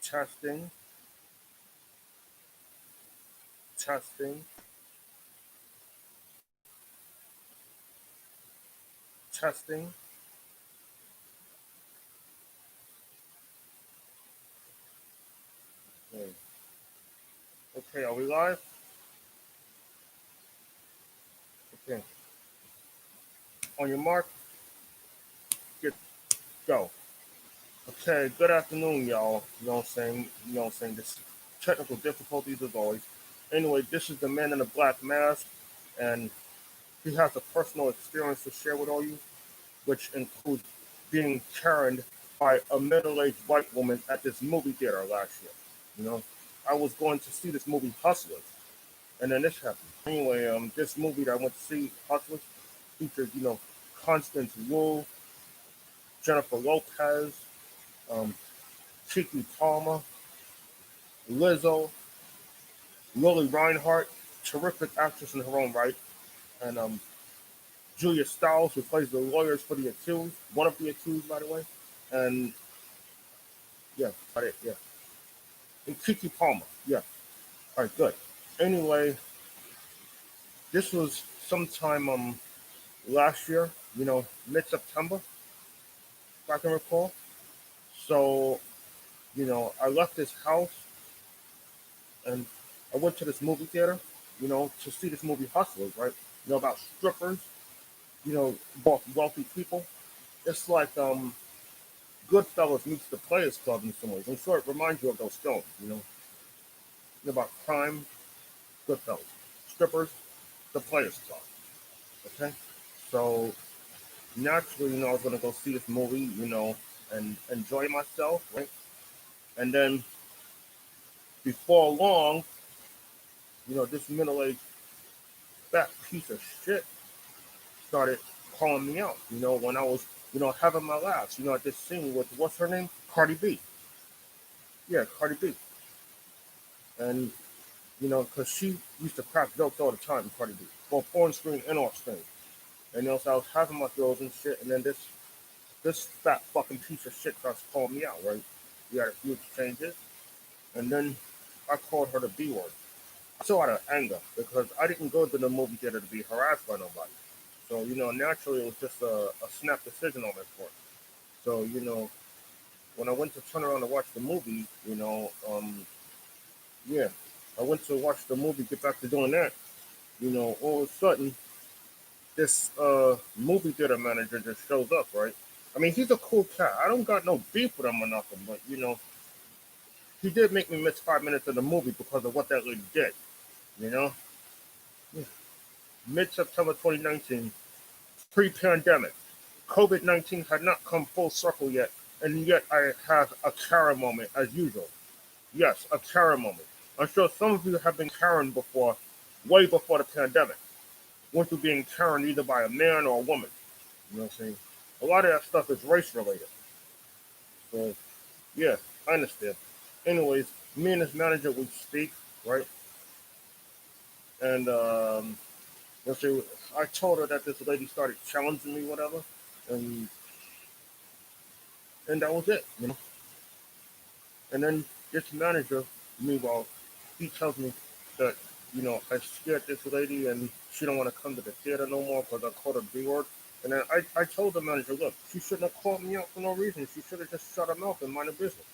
Testing, testing, testing. Okay, okay, are we live? Okay, on your mark, get go. Okay, good afternoon, y'all. You know what I'm saying? You know what I'm saying? This technical difficulties as always. Anyway, this is the man in the black mask, and he has a personal experience to share with all you, which includes being carried by a middle-aged white woman at this movie theater last year. You know, I was going to see this movie Hustlers, and then this happened. Anyway, this movie that I went to see, Hustlers, featured Constance Wu, Jennifer Lopez, um, Kiki Palmer, Lizzo, Lily Reinhart, terrific actress in her own right, and Julia Stiles, who plays the lawyers for the accused, one of the accused, by the way, and yeah, got it, yeah, and Kiki Palmer, yeah, all right, good. Anyway, this was sometime last year, mid September, if I can recall. So, I left this house and I went to this movie theater, to see this movie Hustlers, right? About strippers, both wealthy people. It's like Goodfellas meets the Players Club in some ways. I'm sure it reminds you of those films, about crime, Goodfellas, strippers, the Players Club. Okay, so naturally, I was gonna go see this movie, and enjoy myself, right? And then before long, this middle-aged fat piece of shit started calling me out. When I was, having my laughs, at this scene with what's her name, Cardi B. Yeah, Cardi B. And because she used to crack jokes all the time, Cardi B, both on screen and off screen. And so I was having my girls and shit, and then this fat fucking piece of shit starts calling me out, right? We had a few exchanges, and then I called her the B word. So out of anger, because I didn't go to the movie theater to be harassed by nobody. So, naturally it was just a snap decision on my part. So, when I went to turn around to watch the movie, yeah, I went to watch the movie, get back to doing that, all of a sudden, this movie theater manager just shows up, right? I mean, he's a cool cat. I don't got no beef with him or nothing, but, he did make me miss 5 minutes of the movie because of what that lady did, you know? Mid September 2019, pre pandemic. COVID 19 had not come full circle yet, and yet I have a Karen moment as usual. Yes, a Karen moment. I'm sure some of you have been Karen before, way before the pandemic. Went through being Karen either by a man or a woman. You know what I'm saying? A lot of that stuff is race related. So, yeah, I understand. Anyways, me and this manager would speak, right? And let's say I told her that this lady started challenging me, whatever, and and that was it, And then this manager, meanwhile, he tells me that I scared this lady and she don't want to come to the theater no more because I called her B word. And then I told the manager, look, she shouldn't have called me out for no reason. She should have just shut her mouth and mind her business.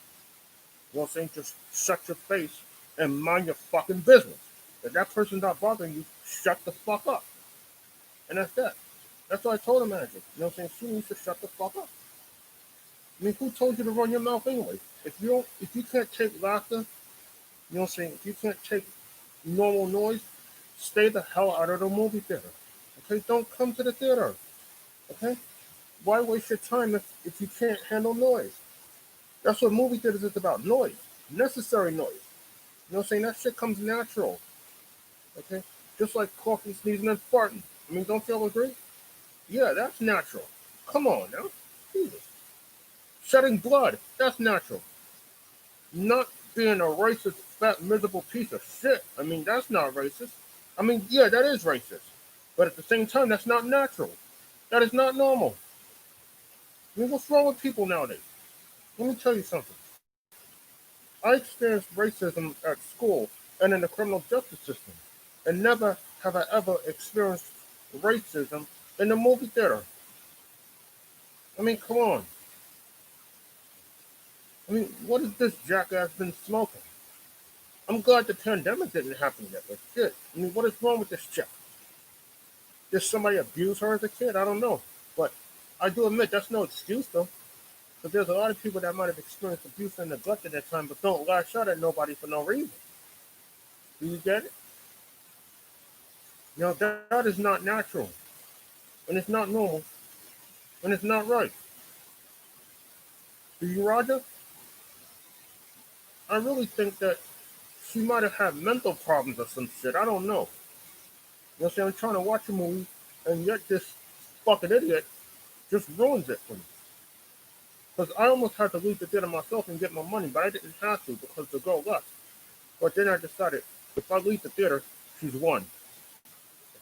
You know what I'm saying? Just shut your face and mind your fucking business. If that person's not bothering you, shut the fuck up. And that's that. That's what I told the manager. You know what I'm saying? She needs to shut the fuck up. I mean, who told you to run your mouth anyway? If you can't take laughter, you know what I'm saying? If you can't take normal noise, stay the hell out of the movie theater. Okay, don't come to the theater. Okay, why waste your time if you can't handle noise? That's what movie theaters is about. Noise, necessary noise. You know what I'm saying? That shit comes natural. Okay, just like coughing, sneezing, and farting. I mean, don't y'all agree? Yeah, that's natural. Come on now, Jesus. Shedding blood, that's natural. Not being a racist, fat, miserable piece of shit. I mean, that's not racist. I mean, yeah, that is racist. But at the same time, that's not natural. That is not normal. I mean, what's wrong with people nowadays? Let me tell you something. I experienced racism at school and in the criminal justice system, and never have I ever experienced racism in the movie theater. I mean, come on. I mean, what has this jackass been smoking? I'm glad the pandemic didn't happen yet, but shit. I mean, what is wrong with this chick? Did somebody abuse her as a kid? I don't know. But I do admit that's no excuse, though. Because there's a lot of people that might have experienced abuse and neglect at that time, but don't lash out at nobody for no reason. Do you get it? That is not natural. And it's not normal. And it's not right. Do you, Roger? I really think that she might have had mental problems or some shit. I don't know. You know what I'm saying? I'm trying to watch a movie, and yet this fucking idiot just ruins it for me. Because I almost had to leave the theater myself and get my money, but I didn't have to because the girl left. But then I decided if I leave the theater, she's won.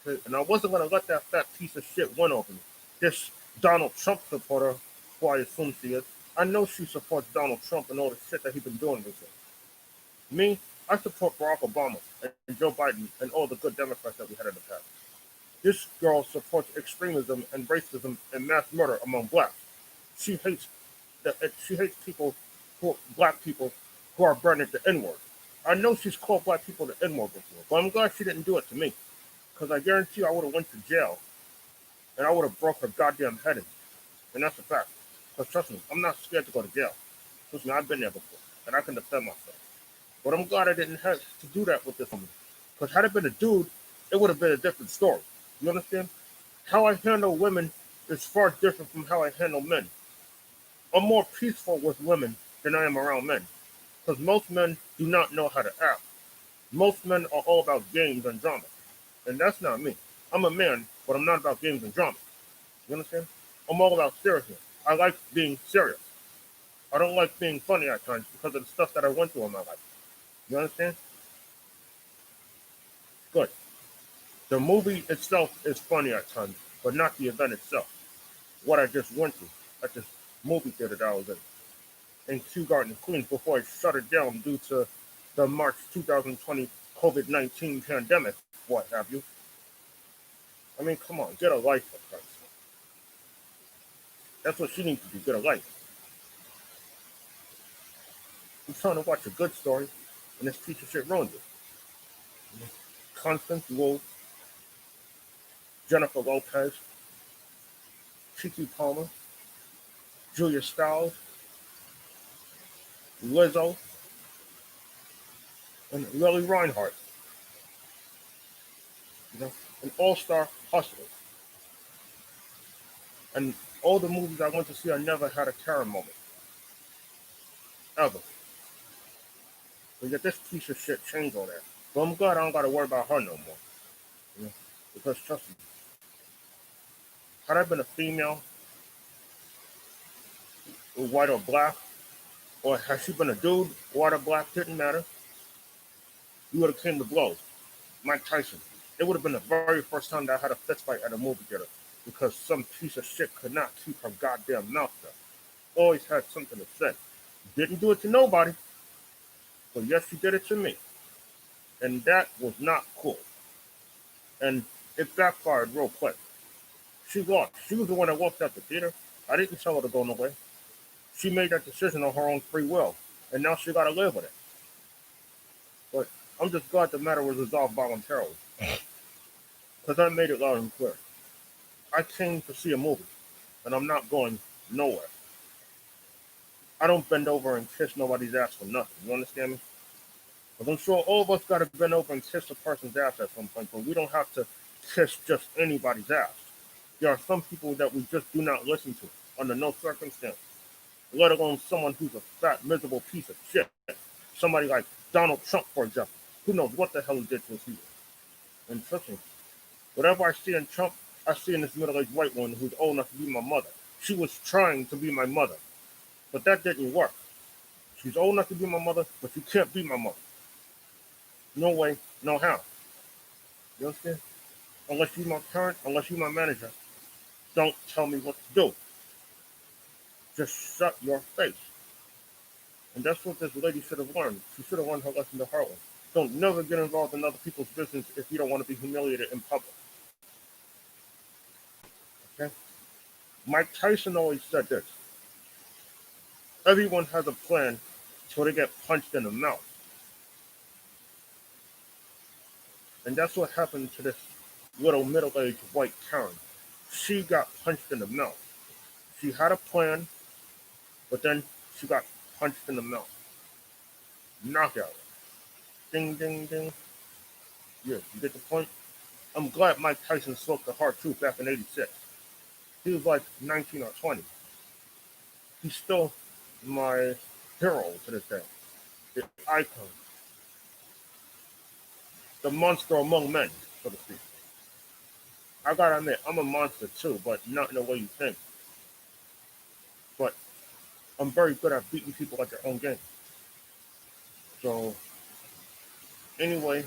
Okay? And I wasn't going to let that fat piece of shit win over me. This Donald Trump supporter, who I assume she is, I know she supports Donald Trump and all the shit that he's been doing recently. Me, I support Barack Obama and Joe Biden and all the good Democrats that we had in the past. This girl supports extremism and racism and mass murder among blacks. She hates she hates black people who are branded the N-word. I know she's called black people the N-word before, but I'm glad she didn't do it to me. Because I guarantee you I would have went to jail and I would have broke her goddamn head in. And that's a fact. Because trust me, I'm not scared to go to jail. Trust me, I've been there before. And I can defend myself. But I'm glad I didn't have to do that with this woman. Because had it been a dude, it would have been a different story. You understand? How I handle women is far different from how I handle men. I'm more peaceful with women than I am around men. Because most men do not know how to act. Most men are all about games and drama. And that's not me. I'm a man, but I'm not about games and drama. You understand? I'm all about seriousness. I like being serious. I don't like being funny at times because of the stuff that I went through in my life. You understand? Good. The movie itself is funny at times, but not the event itself. What I just went through at this movie theater that I was in Kew Garden, Queens, before it shut it down due to the March 2020 COVID-19 pandemic, what have you. I mean, come on, get a life, for Christ's sake. That's what she needs to do, get a life. I'm trying to watch a good story, and this piece of shit ruins it. Constance Wu, Jennifer Lopez, Keke Palmer, Julia Stiles, Lizzo, and Lily Reinhart. An all-star hustler. And all the movies I went to see, I never had a Karen moment. Ever. But yet this piece of shit changed all that. But I'm glad I don't gotta worry about her no more. You know? Because trust me, had I been a female, white or black, or had she been a dude, white or black, didn't matter, we would have came to blows. Mike Tyson. It would have been the very first time that I had a fist fight at a movie theater because some piece of shit could not keep her goddamn mouth shut. Always had something to say. Didn't do it to nobody, but yes, she did it to me. And that was not cool. And it backfired real quick. She lost. She was the one that walked out the theater. I didn't tell her to go nowhere. She made that decision on her own free will. And now she got to live with it. But I'm just glad the matter was resolved voluntarily. Because I made it loud and clear. I came to see a movie. And I'm not going nowhere. I don't bend over and kiss nobody's ass for nothing. You understand me? Because I'm sure all of us got to bend over and kiss a person's ass at some point. But we don't have to kiss just anybody's ass. There are some people that we just do not listen to under no circumstance. Let alone someone who's a fat, miserable piece of shit. Somebody like Donald Trump, for example. Who knows what the hell he did to us either. And trust me, whatever I see in Trump, I see in this middle-aged white woman who's old enough to be my mother. She was trying to be my mother, but that didn't work. She's old enough to be my mother, but she can't be my mother. No way, no how. You understand? Unless you're my parent, unless you're my manager, don't tell me what to do. Just shut your face. And that's what this lady should have learned. She should have learned her lesson the hard way. Don't never get involved in other people's business if you don't want to be humiliated in public. Okay? Mike Tyson always said this: everyone has a plan until they get punched in the mouth. And that's what happened to this little middle-aged white Karen. She got punched in the mouth. She had a plan, but then she got punched in the mouth. Knockout. Ding, ding, ding. Yeah, you get the point? I'm glad Mike Tyson spoke the hard truth back in '86. He was like 19 or 20. He's still my hero to this day. The icon. The monster among men, so to speak. I gotta admit, I'm a monster too, but not in the way you think. But I'm very good at beating people at their own game. So, anyway,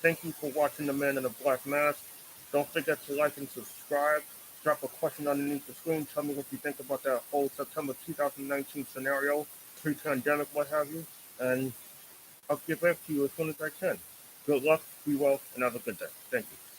thank you for watching The Man in the Black Mask. Don't forget to like and subscribe. Drop a question underneath the screen. Tell me what you think about that whole September 2019 scenario, pre-pandemic, what have you. And I'll get back to you as soon as I can. Good luck, be well, and have a good day. Thank you.